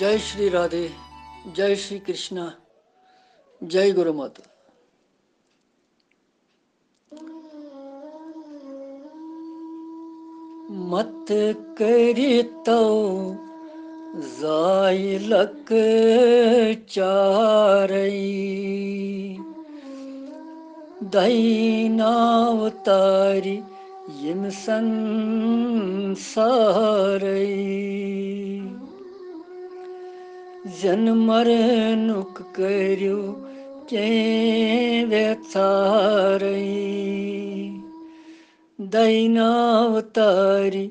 जय श्री राधे, जय श्री कृष्णा, जय गुरु माता। मत करितो जायलक चारई, दैनावतारी यम संसारई। जन्मरनुक कर्यो के व्यथारई, दैनावतारी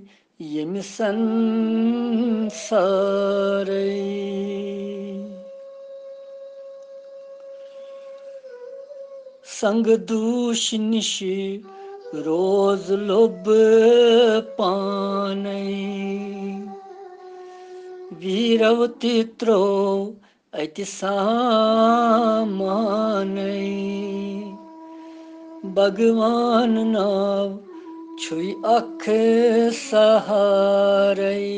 यम संसारई। संग दूष निश रोज लोभ पानई, वीरवती त्रो अति सामानई। भगवान नाव छुई अख सहारई,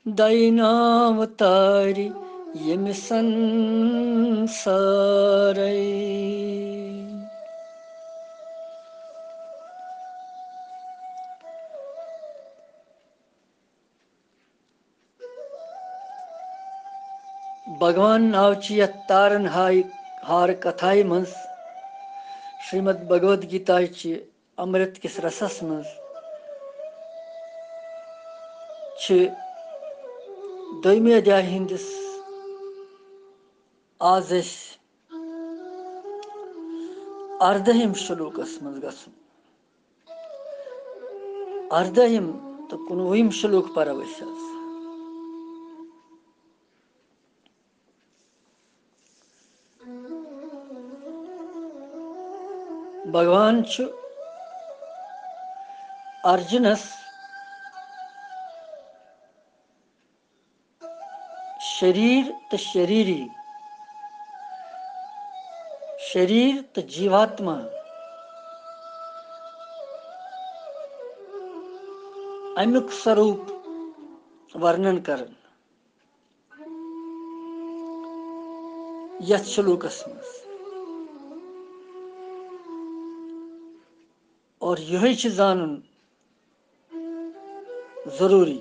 दैनावतारी यम संसारई। भगवान नावची तारन हार कथाई मज श्रीमद भगवद गीता अमृत किस रसस मज दोयमे अध्याय हिंदिस आज अर्धहिम श्लोकस मज गसुन। अर्धहिम तो 19 श्लोक पर अवश्य। भगवान अर्जुनस शरीर तो शरीरी, शरीर तो जीवात्मा, अमुक स्वरूप वर्णन करन यथ श्लोकस मज। और यही जानन जरूरी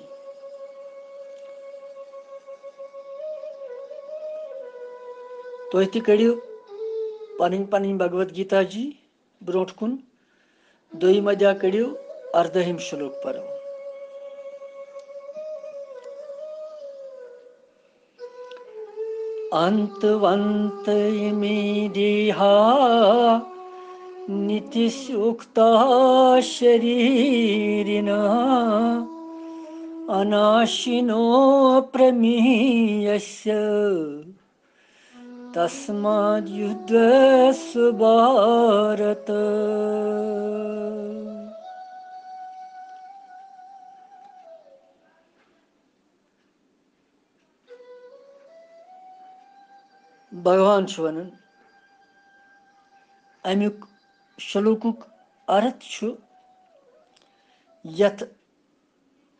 तो कड़ियो पन पन भगवद गीता जी ब्रोट कुन दोयम अध्याय कड़ियो अर्धहिम श्लोक पर। अंतवंत इमे देहा नितिसुक्ता शरीरिणा, अनाशिनो प्रमीयस्य तस्माद् युद्धस्व भारत। भगवान वनन अमुक श्लोकुक अर्थ यथ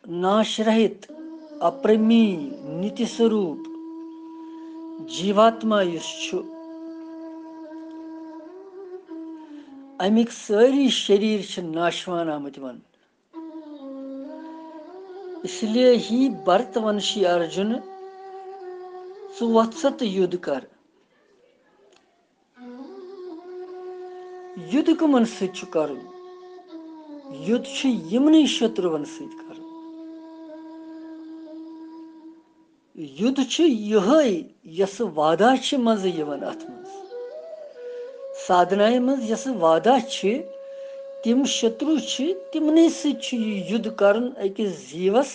नाश रहित अप्रमेय नित्य स्वरूप जीवात्मा अमिक सारी शरीर नाशवान आमत वन। इसलिए ही भरतवंशी अर्जुन वत्सत युद्ध कर। युद्ध कमन सु कर, युद्ध यमन शत्रुवन सत कर। युद्ध यह वादा मज अत मज साधना मज यस वादा तिम शत्रु तिमन सत युद्ध कर अकिस जीवस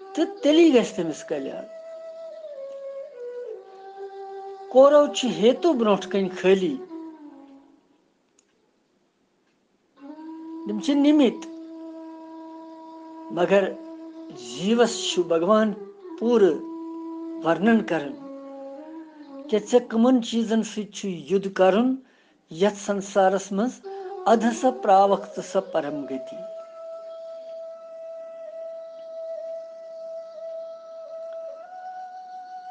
तो तेली गस तमिस कल्याण। कौरव हेतु ब्रोट कन खाली निमित, मगर जीवस भगवान पूर वर्णन कर कि ऐ कमन चीजन सत युद्ध कर यथ संसारस मज अध स प्रावक्त स परम गति।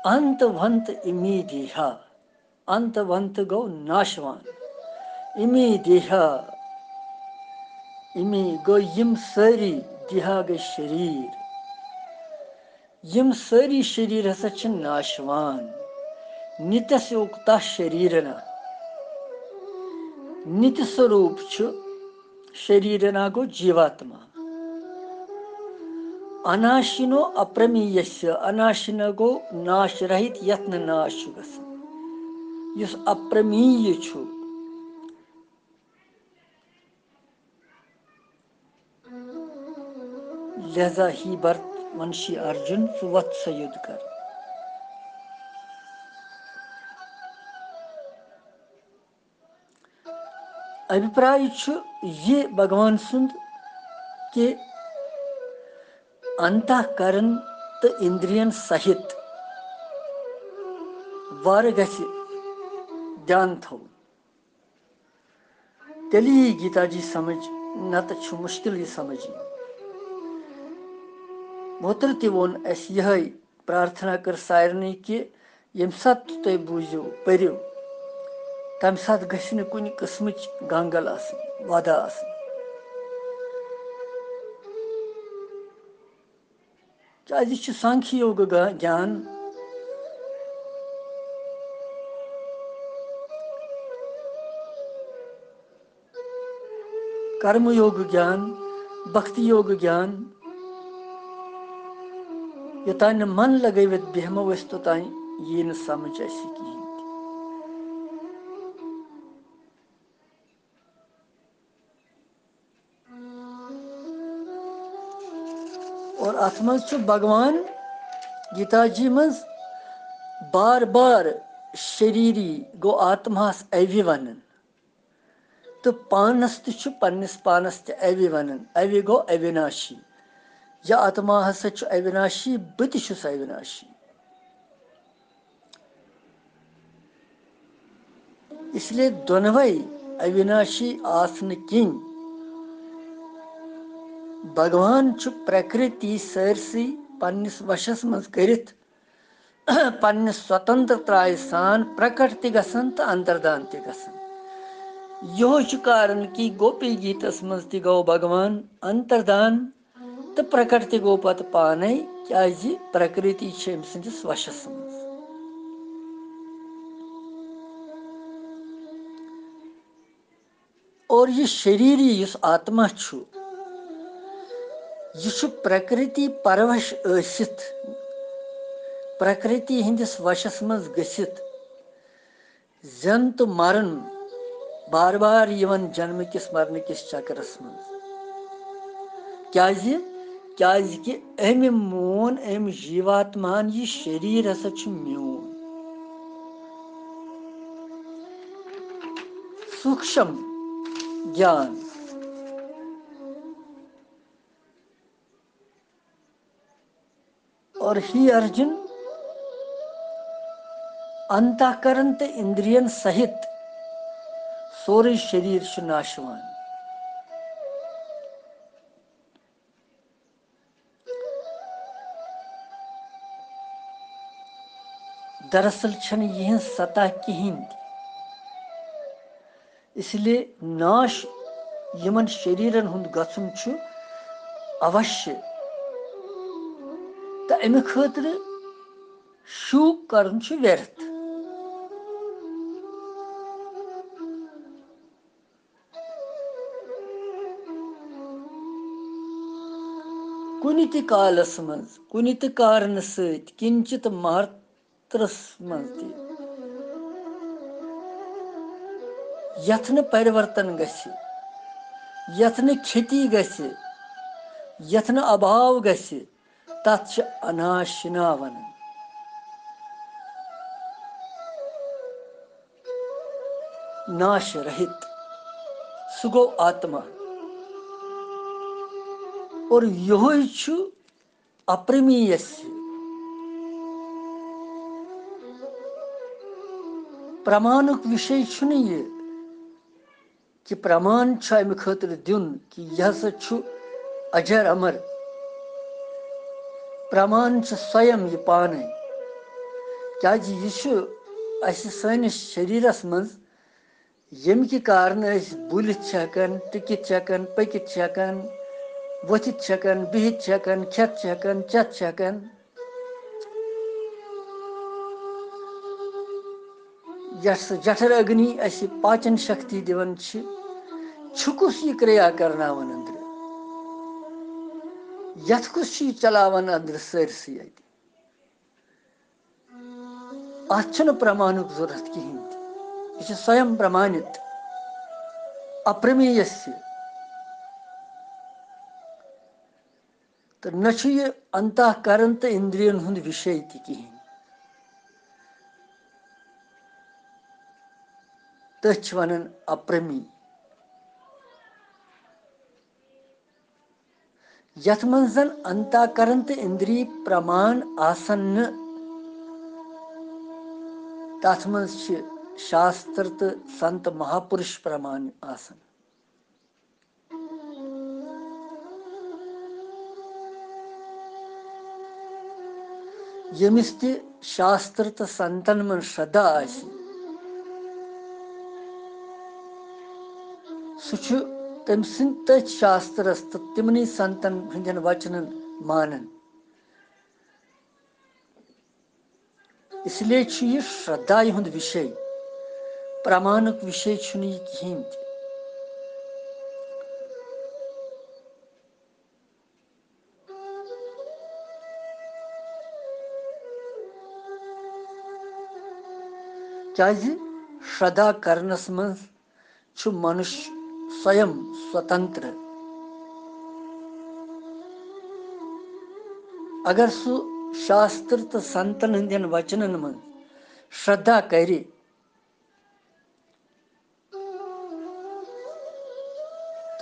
अंतवंत इमी देहा, अंतवंत गो नाशवान, इमी देहा, इमी गो यम सारी देहा गई शरीर, यम सारी शरीर हसा छ नाशवान, नित्य से उक्ता शरीरना, नित्य स्वरूप छ शरीरना गो जीवात्मा, अनाशिनो अप्रमीयस्य, अनाशिन गो नाश रहित यत्न नाश गसन, युस अप्रमीय छु, लिहाजा ही बर्त वंशी अर्जुन सुवत्स युद्ध कर। अभिप्राय छु ये भगवान सुंद के अंतःकरण तो इंद्रियन सहित वार गछि ध्यान थो, तेली गीता जी समझ न तो छु मुश्किल ही समझी। मोतर तिवोन एस यह प्रार्थना कर सारने कि यम सात तुय बूझो परियो तम सात गछि न कुन किस्मच गांगल आसन वादा आसन, क्या सांख्य योग ज्ञान कर्म योग ज्ञान भक्ति योग ज्ञान योतान मन लगवित बेहमो वस्तु ताई ये न समझ ऐसी की। और अथमज भगवान गीता जी मज बार बार शरीरी गो आत्मास अवि वन तो पानस तो पन्निस पानस ते अवि वन, अवि गो अविनाशी, या आत्मा हसा अविनाशी बत अविनाशी, इसलिए दोनवई अविनाशी आसन किन भगवान प्रकृति सरसी पन्निस वशस मज करित पन्निस स्वतंत्रताय सान प्रकट ते गसन तो अंतर्दान ते गसन। यो कारण की गोपी गीतस मज ते गो भगवान अंतर्दान तो प्रकट ते गो पत पाने क्या प्रकृति सदिस वशस मज। और ये शरीरी युस आत्मा छु यह प्रकृति परवश ऐसित प्रकृति हिंदिस वशस मज गसित जन तो मरन बार बार यवन जन्म किस मरण किस चक्रस मज, क्या कि अमि मोन अमि जीवात्मान यह शरीर हसा छु म्योन, सूक्ष्म ज्ञान और ही अर्जुन अंतःकरण ते इंद्रियन सहित सोरे शरीर छु नाशवान। दरअसल छन यह सतह कहीं, इसलिए नाश यमन शरीरन हुंद गछुन छु अवश्य, तो अमि खतर शूक करन छु व्यर्थ। कुनि ते कालस मज कुनि ते कारण सत किंचित मात्रस मज ते यथन परिवर्तन गछि, यथन क्षति गछि, यथन अभाव गछि तत् छ अनाशिना वनन। नाश रहित सुगो आत्मा और यही छु अप्रमीयस्य प्रमाणुक विषय छु ये कि प्रमाण छ अमि खतर दिन कि यह हसा छु अजर अमर, प्रमाण छ स्वयं ये पाने क्या यह सैनिस शरीरस मज यम कि कारण बुलित हेकान टिकित हेकान पकित हेकान वथित हेकान बिहित हेकान खेत हेकान चेत हेकान यस जठर अग्नि पाचन शक्ति दिवन छुकुस यह क्रिया करनावन अंदर यथ कुस चलावन अंदर सरसी अत प्रमाणुक जरूरत कहें यह स्वयं प्रमाणित अप्रमेय तो न अंतःकरण तो इंद्रियन हुंद विषय कहें तथ वन अप्रमेय यथ मन जन अंतःकरण तो इंद्रिय प्रमाण आसन तथ मन शास्त्र तो संत महापुरुष प्रमाण आसन यमिस ते शास्त्र तो संतन मन श्रद्धा आसि सह तम सिंद तथ शास्त्रस तो तिमन संतन हंदन वचनन मानन इसलिए यह श्रद्धा हुंद विषय प्रमाणक विषय यह कहें क्या श्रद्धा करनस मज मनुष्य स्वयं स्वतंत्र अगर सह शास्त्र तो संतन हंदन वचनन मन श्रद्धा करे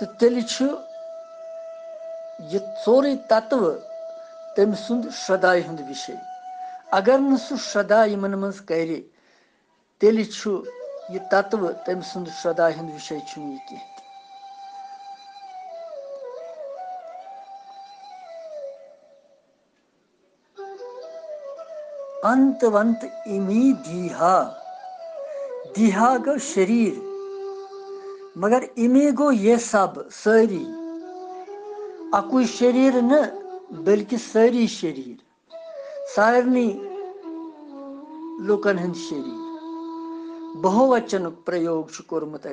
तो तेल यह सोरे तत्व तम सुंद श्रद्धा हुंद विषय अगर न सह श्रद्धा इन मज करे तेल यह तत्व तम सुंद श्रद्धा हुंद विषय यह कह अंतवंत इमी दीहा दीहा गो शरीर मगर इमे गो ये सब सारी अकुई शरीर न बल्कि सारी शरीर सारनी लुकन हंद शरीर बहुवचन प्रयोग कोर्मुत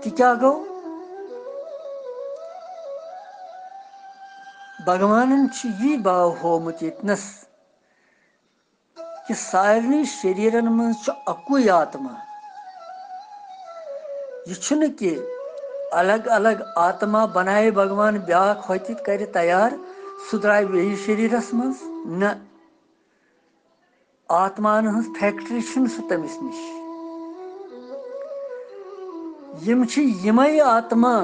क्या गो भगवान यह भाव होमुत यतनस कि सारनी शरीरन मज अकुई आत्मा यह कि अलग अलग आत्मा बनाए भगवान ब्याख होत कर तैयार सह द्राय बेयि शरीरस मज न आत्मान हंस फैक्ट्री सह तमिस निश यमय आत्मा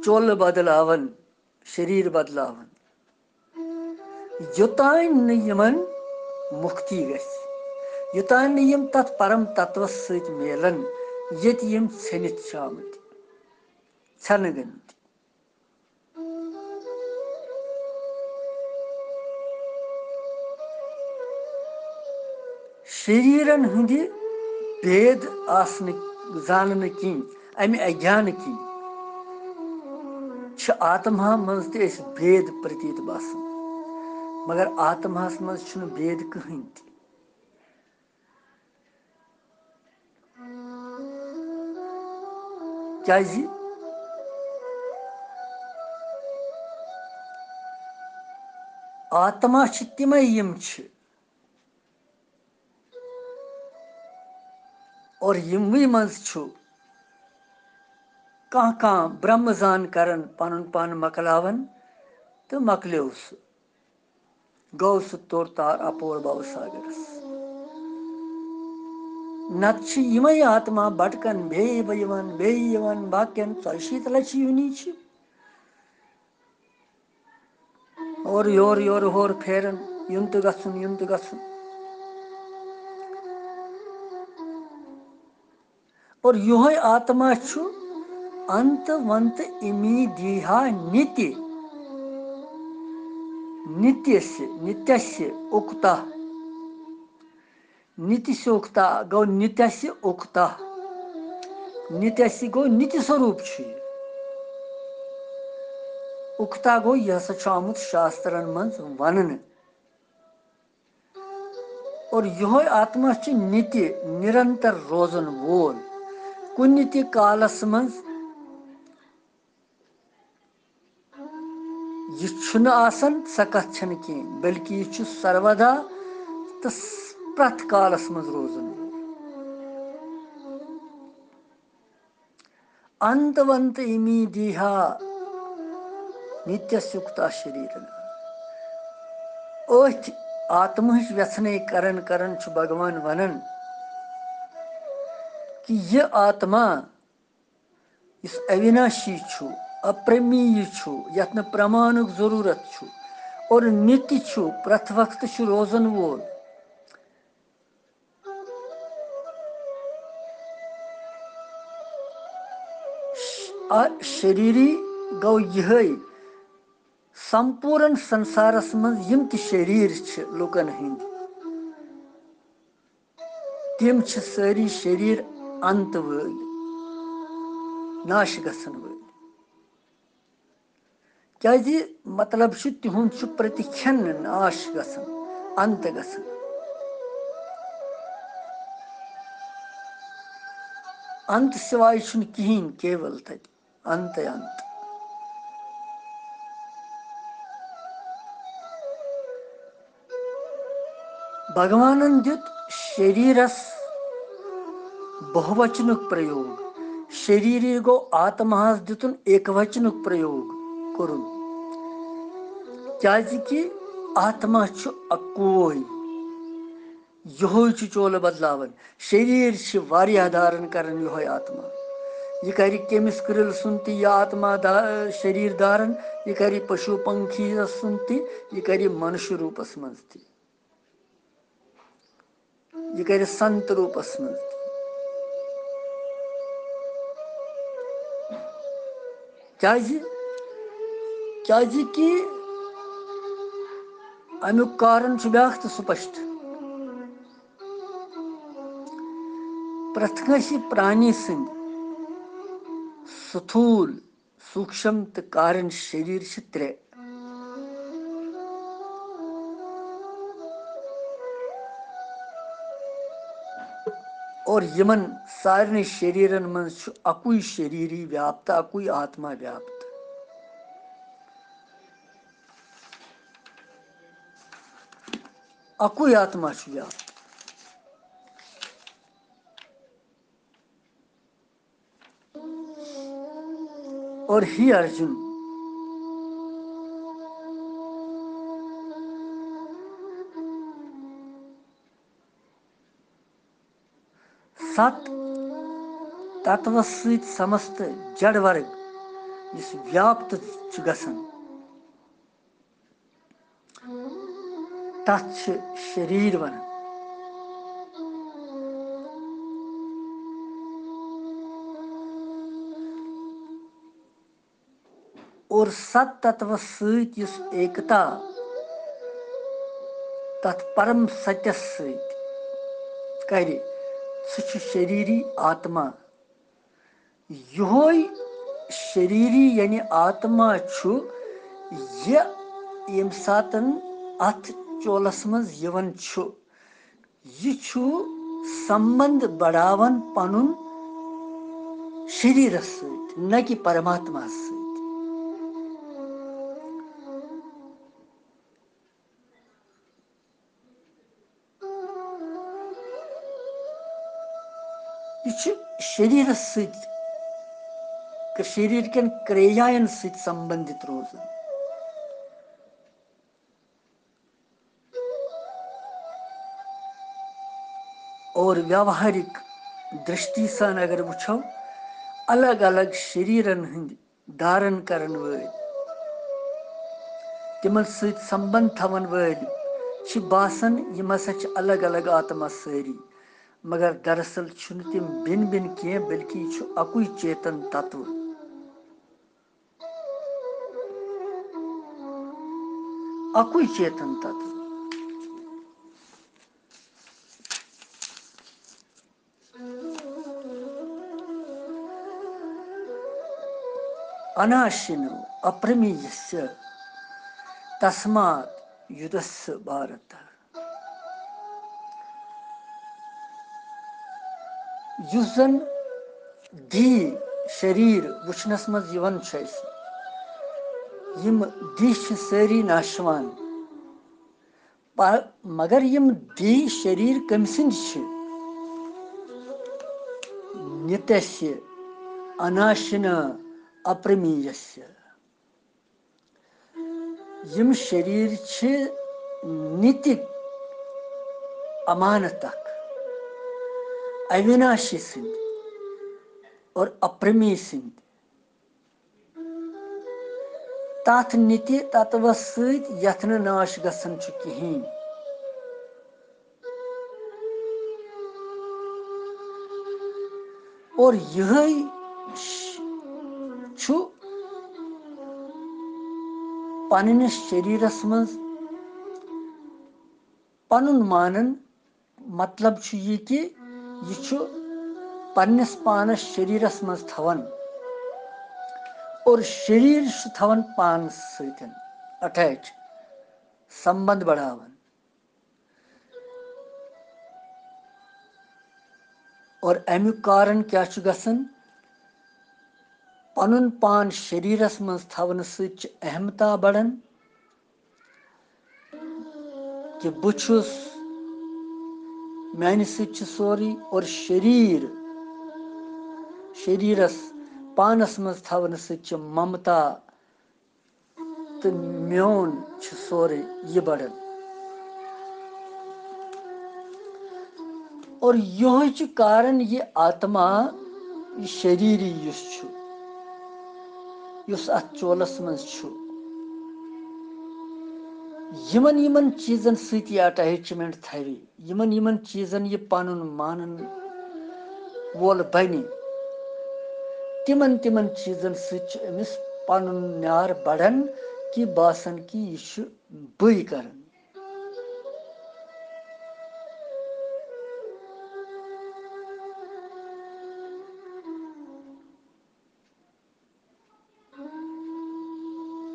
चोल बदलावन शरीर बदलावन योतान न यमन मुक्ति गछ योतान न यम तत् परम तत्वस सहित मेलन यत यम छनित आमत छन गमत शरीरन हंद भेद आसन जानन कि अमि अज्ञान कि आत्मा मज ते भेद प्रतीत बसान मगर आत्मास मज भेद कहीं क्या आत्मा तमें यम और यमवे मज कह ब्रह्म जान करन पन पान मकलावन तो मकलो सह गो सह तोर तार अपोर भव सागरस नत यमय आत्मा भटकन बेयवन बाक्यन 40 लक्ष युनी और योर होर फेरन युन तो गछुन और योह आत्मा अंत वंत इमी दीहा नित्य नित्यस्य उक्ता, नित्यस्य उक्ता गो नित्यस्य उक्ता, नित्यस्य गो नित्य स्वरूप उक्ता गो यह आमुत शास्त्रन मज वन और यह आत्मा नित्य निरंतर रोजन वोल कुन ते कालस मज यह आसन स कथ कह बल्कि यह सर्वदा तो प्रथ कालस मज रोजन अंतवंत इमी दीहा नित्यस्युक्ता शरीर अथ आत्मच व्यथने करन करन भगवान वनन कि यह आत्मा इस अविनाशी अप्रमेय यथ न प्रमाणुक जरूरत और नित्य प्रथ वक्त रोजन वोल शरीरी गो यह संपूर्ण संसारस मज यम त शरीर लुकन हंद तिम सारी शरीर अंत वल नाश गसन वल क्या मतलब तिहुंद प्रति क्षण नाश गसन अंत गसन अंत सिवाय कहें केवल तक अंत अंत भगवानन दित शरीरस बहुवचनुक प्रयोग शरीर गो आत्मास दितुन एकवचनुक प्रयोग करुन क्या कि आत्मा अकोय यह चोल बदलावन शरीर वारिया धारण करन यह आत्मा यह कर केमिस कृल सुन ती यह आत्मा शरीर धारण यह कर पशु पंखी सुन ती यह कर मनुष्य रूपस मज ती यह कर संत रूपस मज क्या कि अमुक कारण ब्या तो स्पष्ट प्रथ प्राणी सद स्थूल सूक्ष्म तो कारण शरीर त्रे और यमन सारे शरीरन मज अकुई शरीरी व्याप्त अकुई आत्मा व्याप्त अकुई आत्मा व्याप्त और ही अर्जुन सत तत्व समस्त जड़ वर्ग इस व्याप्त गसन तथ शरीर वन और सत तत्व इस एकता तथ परम सत्यस कर शरीरी आत्मा यह शरीरी यानी आत्मा यम सातन अथ चोलस मज यवन यह संबंध बढ़ावन पनुन शरीर न कि परमात्मा यह शरीर शरीर कन क्रियायन संबंधित रोजन और व्यावहारिक दृष्टि सन अगर वुछो अलग अलग शरीरन हंद धारण करन वल तिमन संबंध थवन वल बासन यम हसा अलग अलग आत्मा सारी मगर दरअसल तिम भिन्न भिन्न कह बल्कि अकुई चेतन तत्व अकुई चेतन तत्व। अनाशिनो अप्रमेयस्य तस्मात् युद्धस्य भारत। युस जन दी शरीर वुचनस मज यवन यम दी सारी नाशवान, मगर यम दी शरीर कमसिंद नित्य अनाशिन अप्रमेयस्य। यम शरीर नित्य अमानतक अविनाशी सिंध और अप्रमेय सिंध तथ नित्य तत्व सथ नाश गसन कहें। और यह पन्निस शरीरस मज पनुन मानन मतलब ये कि यह पन्निस पानस शरीरस मज थवन और शरीर थवन पान सतन अटैच संबंध बढ़ावन। और अमुक कारण क्या गसन पनुन पान शरीरस मज थवन सच अहमता बढ़न कि बुछुस मैंने सच सोरी। और शरीरस पानस मज थवन सच ममता तो म्योन सोरे ये बढ़न। और यह कारण ये आत्मा शरीर युस अत चोलस मज यमन यमन चीजन सती अटैचमेंट थवे, यमन यमन चीजन ये पनुन मानन वोल बने, तिमन तिमन चीजन समिस पनुन न्यार बढ़न कि बासन कि यह बई करन।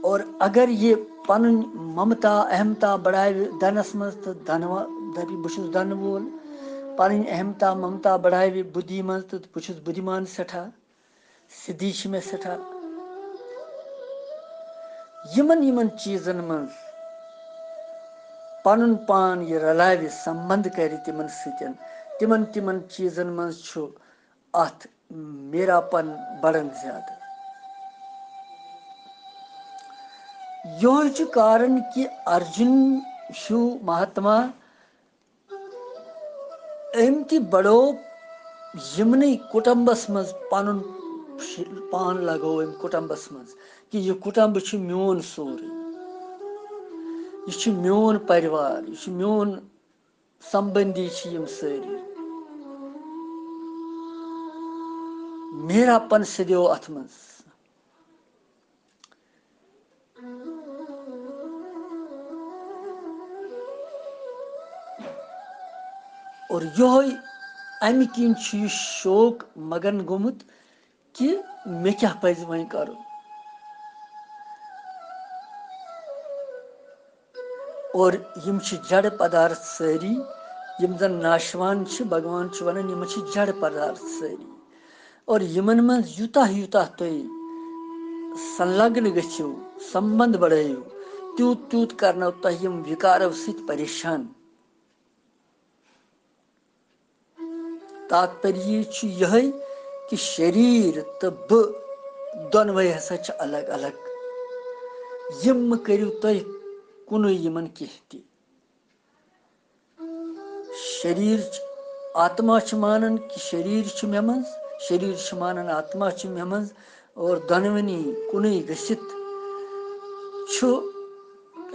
और अगर ये पन ममता अहमता बढ़ाए धनस मज तो धनवा दपी बहुत धन वोल, पन अहमता ममता बढ़ाए बुद्धि मज तो बहुत बुद्धिमान सठा सिद्धि मे सठा। यमन यमन चीजन मज पनुन पान ये रलावे संबंध कर तिमन सतन, तिमन तिमन चीजन मज अत मेरापन बढ़न ज्यादा। यह कारण कि अर्जुन शु महात्मा अम ति बड़ो यमन कुटुंबस मज पनुन पान लगो अम कुटुंबस मज कि यह कुटुंब मोन सोरे, यह मोन परिवार, यह मोन संबंधी यम सारी, मेरापन सदो अथ मज। और यह अमि किन शोक मगन गोमुत कि मे क्या पज वह कर। और यम जड़ पदार्थ सारी यम जन नाशवान भगवान वन यम जड़ पदार्थ सारी। और यमन मज यूता यूता तुम संलग्न गो संबंध बढ़ो तूत तूत करनो तुम यम विकारो सत परेशान। तात्पर्य यह कि शरीर तो दोनवे हसा अलग अलग, यम करू तुम कुन यमन कह ति। शरीर आत्मा मानन कि शरीर मे मज, शरीर मानन आत्मा मे मज, और दोनवनी कुन गसित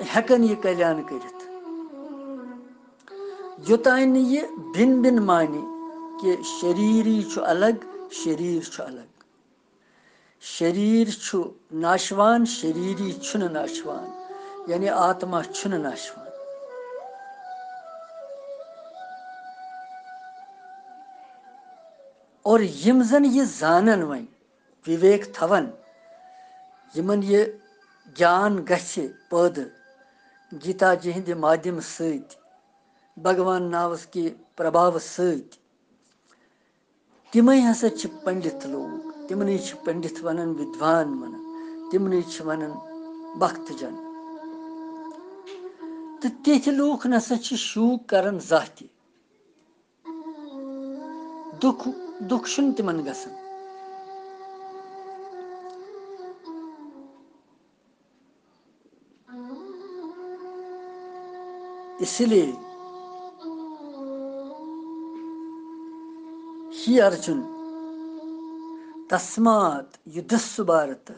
हेकन यह कल्याण कर। योतान यह भिन्न भिन्न माने कि शरीर अलग शरीर अलग, शरीर नाशवान शरीर नाशवान, यानी आत्मा छुन नाशवान। और यम जन ये जानन वन विवेक थवन यमन ये ज्ञान गछे पैद गीता जी हिंद माध्यम सत भगवान नावस के प्रभाव सत तिमय हसा छ पंडित लोग तिमने छ पंडित वनन विद्वान वनन तिमने छ वनन भक्त जन तो तिथ लोग नसा छ शूक करन जाति दुख दुख शुन तिमन गसन इसलिए ही अर्जुन तस्मात् युद्धस्व भारत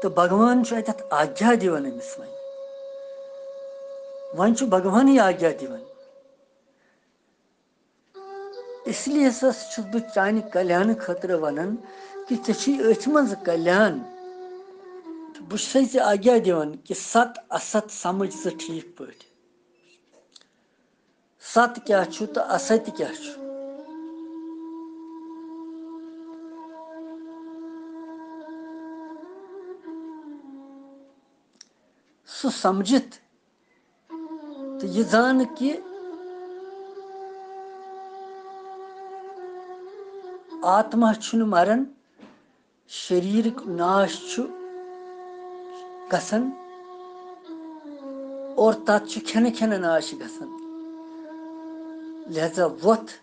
तो भगवान अत आज्ञा दिवन अमिस वन भगवान ही आज्ञा दिवन इसलिए बह चान कल्याण खतर वन कि ऐथ मज कल्याण तो बह आज्ञा दिवन कि सत असत समझ ठीक पे सत क्या तो असत क्या सह समझित तो यह जान कि आत्मा छुन मरन शरीर नाश छु गसन और तत् छु खेन खेन नाश गसन लिहाजा वोथ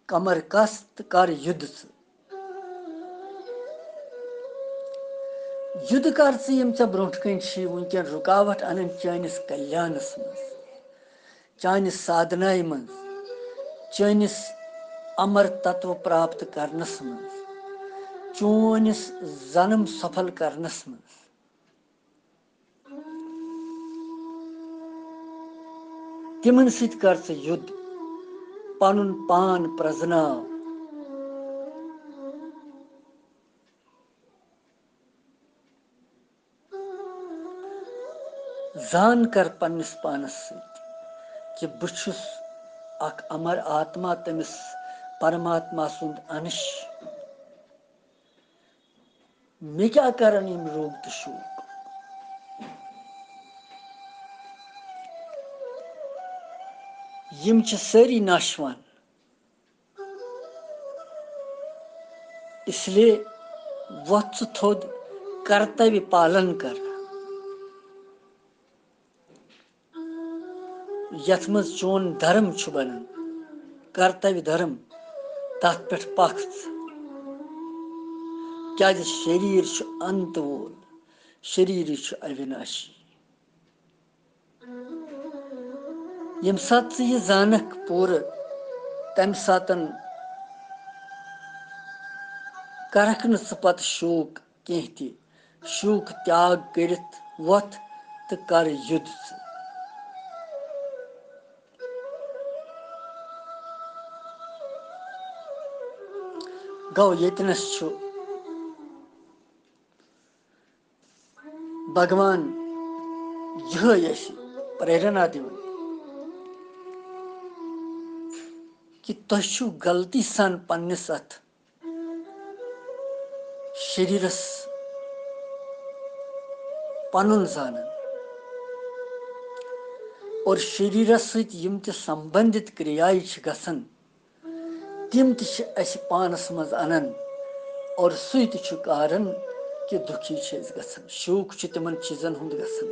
कमर कस तो कर युद्ध युद्ध कर यम चे ब्रोह कन वनकन रुकावट अन चानिस कल्याणस मज चानिस साधनाय मज चानिस अमर तत्व प्राप्त करनस मज चोनिस जन्म सफल करनस मज तिमन सत कर युद्ध पनुन पान प्रजनाव जान कर पन्निस पानस सत कि बुछुस अक अमर आत्मा तमिस परमात्मा सुंद अंश मे क्या करन यम रोग तो शोक यम छ सारी नाशवान इसलिए वत्स थोद कर्तव्य पालन कर यथ मज चोन धर्म छु बनन कर्तव्य धर्म तथ पे पख क्या शरीर छु अंत वोल शरीर छु अविनाशी यम सात यह जानक पूर तम सातन करक न पत शोक कह शोक त्याग करित वथ तो कर युद्ध गौ यतनस भगवान यह प्रेरणा दिवन कि तुह गलती सान पन्निस अथ शरीरस पनुन जानन और शरीरस सत यम ते संबंधित क्रियाएं गसन तिम ते पानस मज अनन और सु कारण कि दुखी गसन शोक तिमन चीजन हुंद गसन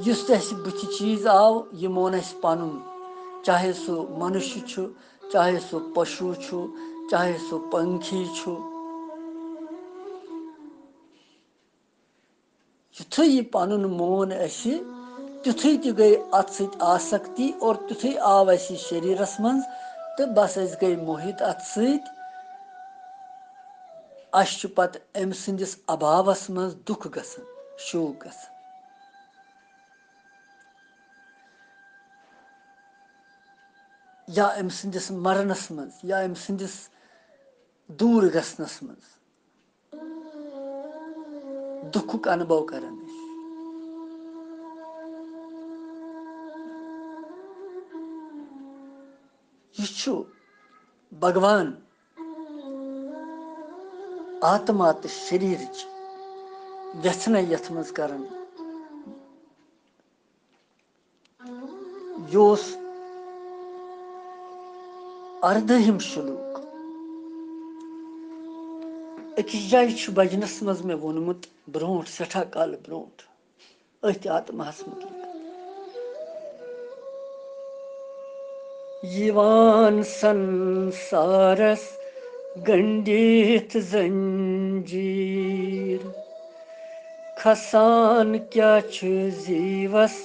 युस बुथ चीज आव यह मोन पनुन चाहे सो मनुष्य छु चाहे सो पशु छु चाहे सो पंखी छु युथ यह पनुन मोन तुथु त गई अत सत आसक्ति और तुथु आव शरीरस मज तो बस गई मोहित अत सत पत अम सिंदिस अभावस मज दुख गसन शोक गसन या अम सिंदिस मरनस मज या अम सिंदिस दूर गसनस मज दुखुक अनुभव करन यह भगवान आत्मा तो शरीर व्यथन यथ मज करन योस अर्धहिम शुलूक अकिस जाय भजनस मज मे वोनमुत ब्रोट सठा काल ब्रोट अथ आत्मास मुतलिक यीवान संसारस गंडित जंजीर खसान क्या जीवस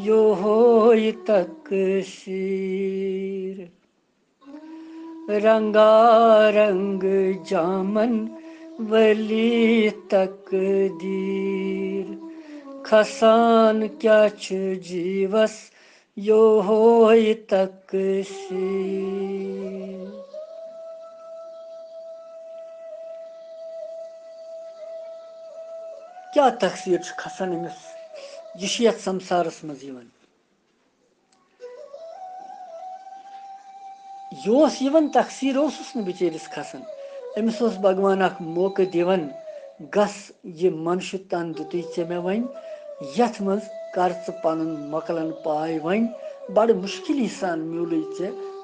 यो होय तकसीर रंगारंग जामन वली तकदीर खसान क्या जीवस यो होय तकसीर। क्या तकसीर खसान अमिस यह संसारस मज यह तकसीर बिचरिस खसान अमिस भगवान मौका दिवन गस यह मनुष्य तन दुत मे वन यथ मज कर पन मकलन पाय वन बड़ मुश्किल सान म्यूल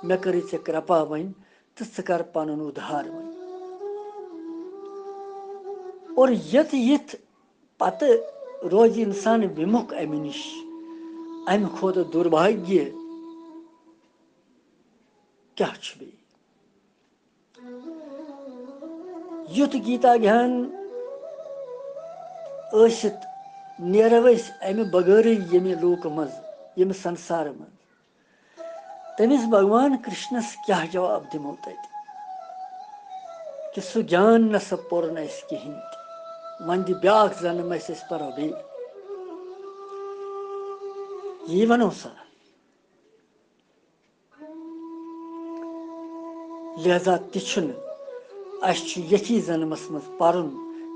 मे कर कृपा वन तो कर पन उद्धार वन और यत यथ पत रोज इंसान विमुख अमि निश अमि खुद दुर्भाग्य क्या युत गीता ज्ञान नेरव अमि बगैर यमि लोक मज यमि संसार मज तमिस भगवान कृष्णस क्या जवाब दिमो तत कि सह ज्ञान न सा पोर न कहें वन दि ब्याक जन्म परो बे यी वनो सा लिहाजा तुन यथी जन्मस मज पर्न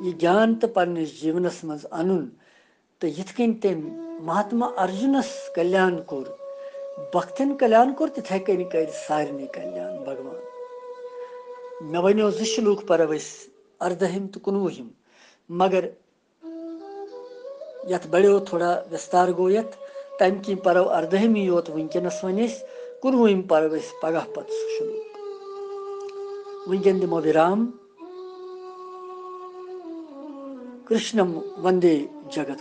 यह ज्ञान तो पन्नस जीवनस मज अनुन तो यिथ कन तम महात्मा अर्जुनस कल्याण कोर भक्तन कल्याण कोर तिथे कन कर सारे कल्याण भगवान मे वनो जो श्लोक परो अर्धहिम तो 19हिम मगर यथ बड़ो थोड़ा विस्तार गो यथ तम कि परो अर्धहिम योत वनकनस वन 19हिम परो पगह पत श्लोक वनकन दिमो विराम कृष्णम वंदे जगत।